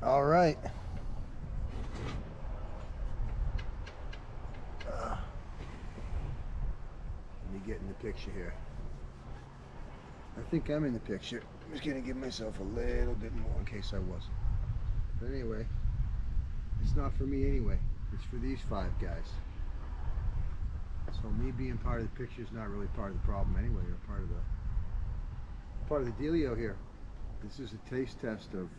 All right. Let me get in the picture here. I think I'm in the picture. I'm just gonna give myself a little bit more in case I wasn't. But anyway, it's not for me anyway. It's for these 5 guys. So me being part of the picture is not really part of the problem anyway, or part of the dealio here. This is a taste test of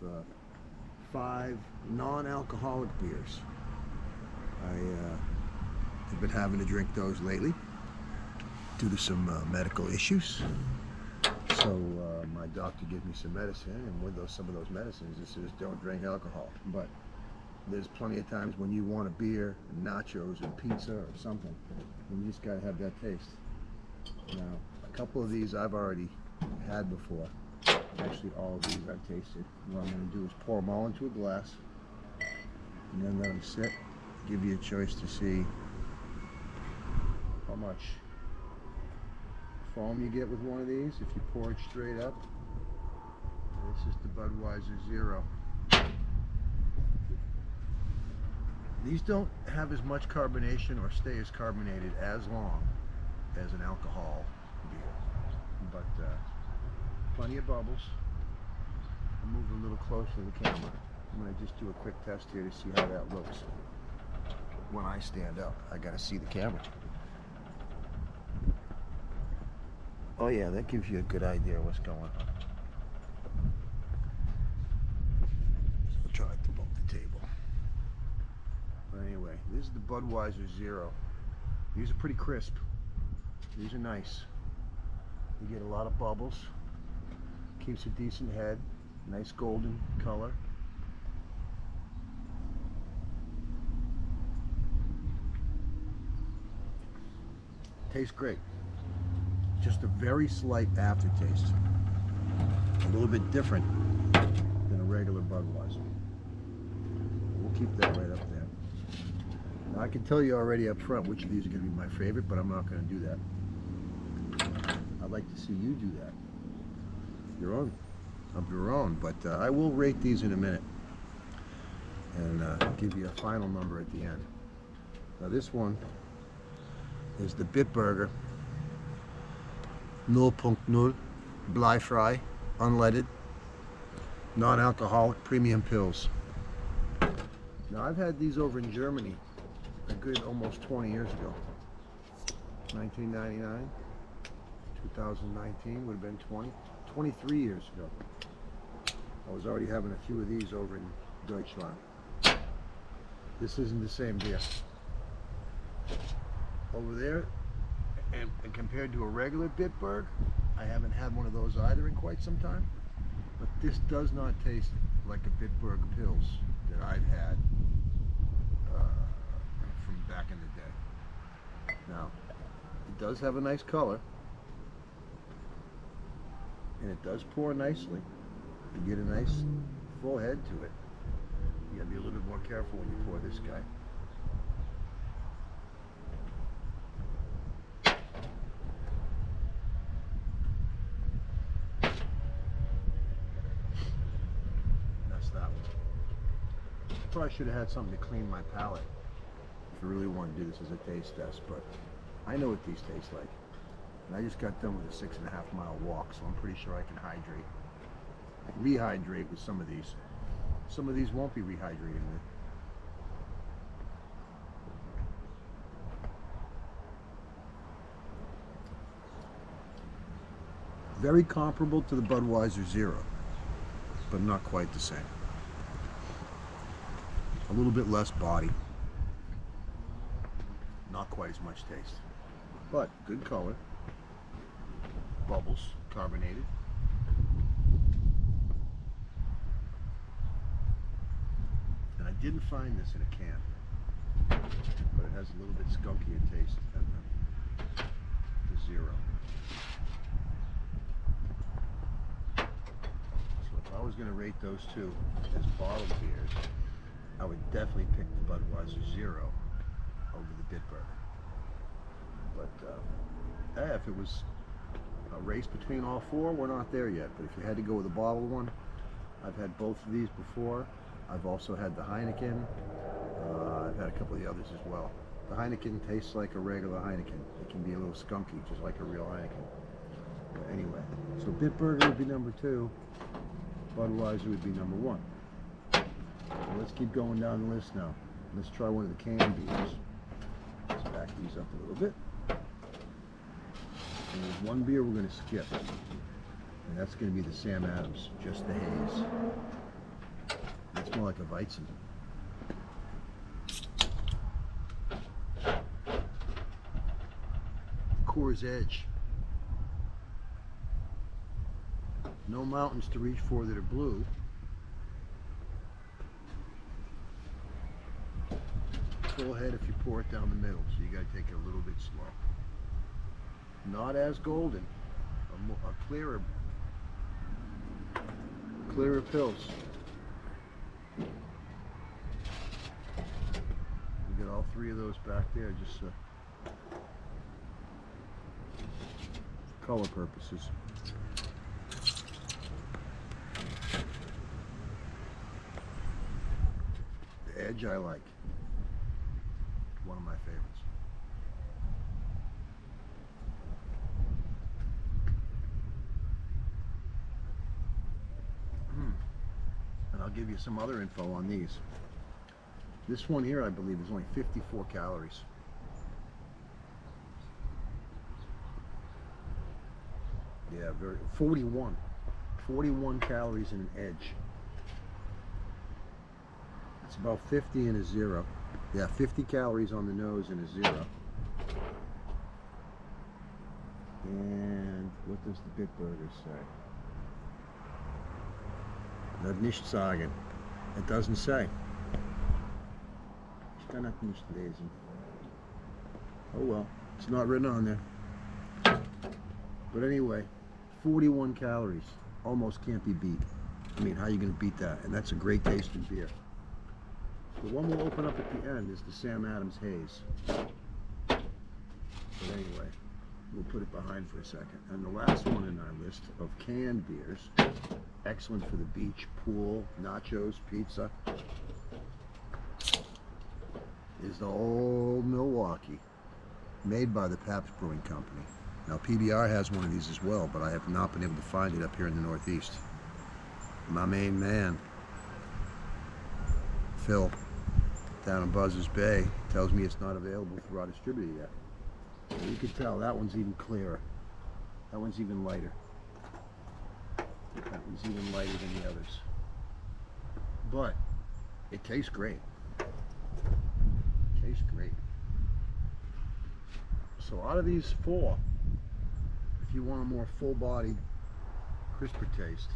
5 non-alcoholic beers. I have been having to drink those lately due to some medical issues. So my doctor gave me some medicine, and with some of those medicines it says don't drink alcohol. But there's plenty of times when you want a beer, nachos, and pizza or something, and you just gotta have that taste. Now, a couple of these I've already had before. Actually, all of these I've tasted. What I'm gonna do is pour them all into a glass, and then let them sit. Give you a choice to see how much foam you get with one of these if you pour it straight up. This is the Budweiser Zero. These don't have as much carbonation or stay as carbonated as long as an alcohol beer, but plenty of bubbles. I'll move a little closer to the camera. I'm going to just do a quick test here to see how that looks. When I stand up, I got to see the camera. Oh yeah, that gives you a good idea of what's going on. So I'll try to move the table. But anyway, this is the Budweiser Zero. These are pretty crisp. These are nice. You get a lot of bubbles. Keeps a decent head. Nice golden color. Tastes great. Just a very slight aftertaste. A little bit different than a regular Budweiser. We'll keep that right up there. Now I can tell you already up front which of these are going to be my favorite, but I'm not going to do that. I'd like to see you do that. Your own, of your own. But I will rate these in a minute and give you a final number at the end. Now this one is the Bitburger 0.0 bleifrei, unleaded, non-alcoholic premium pills. Now I've had these over in Germany a good almost 20 years ago. 1999, 2019 would have been 23 years ago. I was already having a few of these over in Duetschland. This isn't the same beer. Over there, and compared to a regular Bitburger, I haven't had one of those either in quite some time, but this does not taste like a Bitburger Pils that I've had from back in the day. Now, it does have a nice color, and it does pour nicely. You get a nice full head to it. You gotta be a little bit more careful when you pour this guy. Probably should have had something to clean my palate if I really want to do this as a taste test, but I know what these taste like. And I just got done with a 6.5 mile walk, so I'm pretty sure I can hydrate. I can rehydrate with some of these. Some of these won't be rehydrating with. Very comparable to the Budweiser Zero, but not quite the same. A little bit less body, not quite as much taste, but good color, bubbles, carbonated. And I didn't find this in a can, but it has a little bit skunkier taste than the Zero. So if I was going to rate those two as bottled beers, I would definitely pick the Budweiser Zero over the Bitburger. But if it was a race between all 4, we're not there yet. But if you had to go with a bottled one, I've had both of these before. I've also had the Heineken. I've had a couple of the others as well. The Heineken tastes like a regular Heineken. It can be a little skunky, just like a real Heineken. But anyway, so Bitburger would be number 2. Budweiser would be number 1. So let's keep going down the list now. Let's try one of the canned beers. Let's back these up a little bit. And there's one beer we're going to skip. And that's going to be the Sam Adams, just the Haze. That's more like a Weizen. Coors Edge. No mountains to reach for that are blue. Full head if you pour it down the middle, so you got to take it a little bit slow. Not as golden, a clearer pills. We got all 3 of those back there, just for color purposes. The Edge I like. One of my favorites. And I'll give you some other info on these. This one here, I believe, is only 54 calories. Yeah, 41 calories in an Edge. It's about 50 in a Zero. Yeah, 50 calories on the nose in a Zero. And what does the Bitburger say? Not nicht sagen. It doesn't say. Ich kann das nicht lesen. Oh well, it's not written on there. But anyway, 41 calories. Almost can't be beat. I mean, how are you going to beat that? And that's a great tasting beer. The one we'll open up at the end is the Sam Adams Haze. But anyway, we'll put it behind for a second. And the last one in our list of canned beers, excellent for the beach, pool, nachos, pizza, is the old Milwaukee, made by the Pabst Brewing Company. Now PBR has one of these as well, but I have not been able to find it up here in the Northeast. My main man, Phil, down in Buzzards Bay, tells me it's not available through our distributor yet. So you can tell that one's even clearer. That one's even lighter. That one's even lighter than the others. But it tastes great. It tastes great. So out of these 4, if you want a more full-bodied, crisper taste,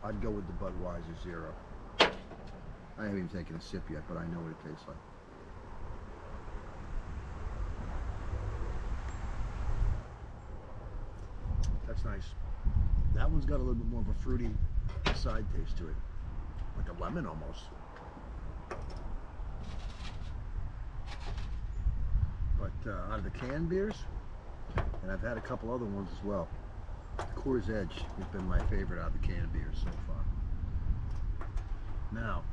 I'd go with the Budweiser Zero. I haven't even taken a sip yet, but I know what it tastes like. That's nice. That one's got a little bit more of a fruity side taste to it, like a lemon almost. But out of the canned beers, and I've had a couple other ones as well, Coors Edge has been my favorite out of the canned beers so far. Now,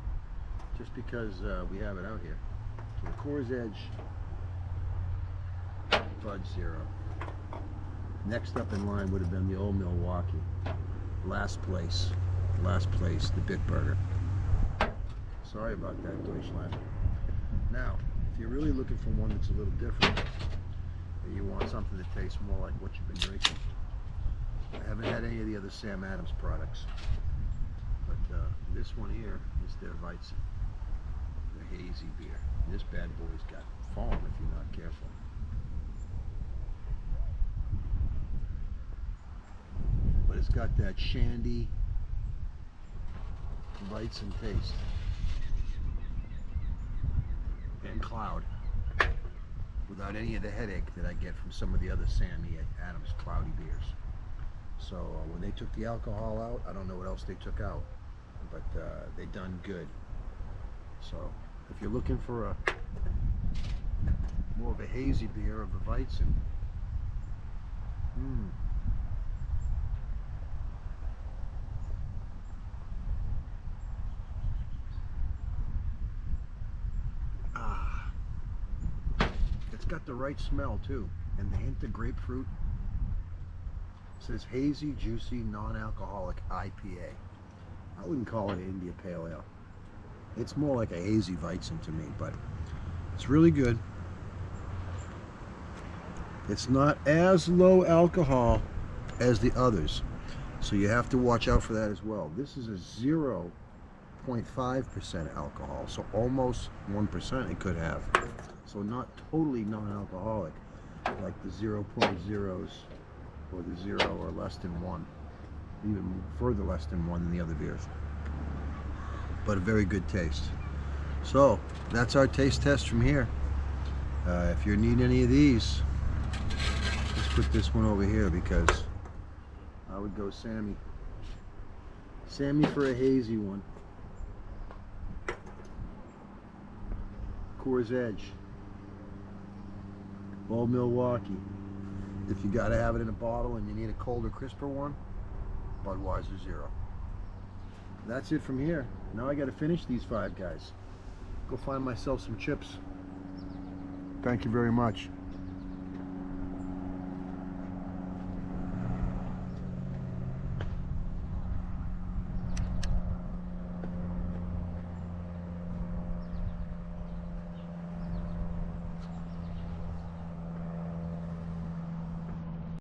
just because we have it out here, so the Coors Edge Bud Zero. Next up in line would have been the old Milwaukee. Last place, the Bitburger. Sorry about that, Duetschland. Now, if you're really looking for one that's a little different, and you want something that tastes more like what you've been drinking, I haven't had any of the other Sam Adams products, but this one here is their Weizen, their hazy beer. This bad boy's got foam if you're not careful. But it's got that shandy Weizen taste and cloud, without any of the headache that I get from some of the other Sammy Adams cloudy beers. So when they took the alcohol out, I don't know what else they took out, but they done good. So if you're looking for a more of a hazy beer of the Weizen, It's got the right smell too, and the hint of grapefruit. It says hazy, juicy, non-alcoholic IPA. I wouldn't call it India Pale Ale. It's more like a hazy Weizen to me, but it's really good. It's not as low alcohol as the others, so you have to watch out for that as well. This is a 0.5% alcohol, so almost 1% it could have. So not totally non-alcoholic like the 0.0s or the 0 or less than 1, even further less than 1 than the other beers. But a very good taste. So that's our taste test from here. If you need any of these, let's put this one over here because I would go Sammy. Sammy for a hazy one. Coors Edge. Old Milwaukee. If you gotta have it in a bottle and you need a colder, crisper one, Budweiser Zero. That's it from here. Now I gotta finish these 5 guys. Go find myself some chips. Thank you very much.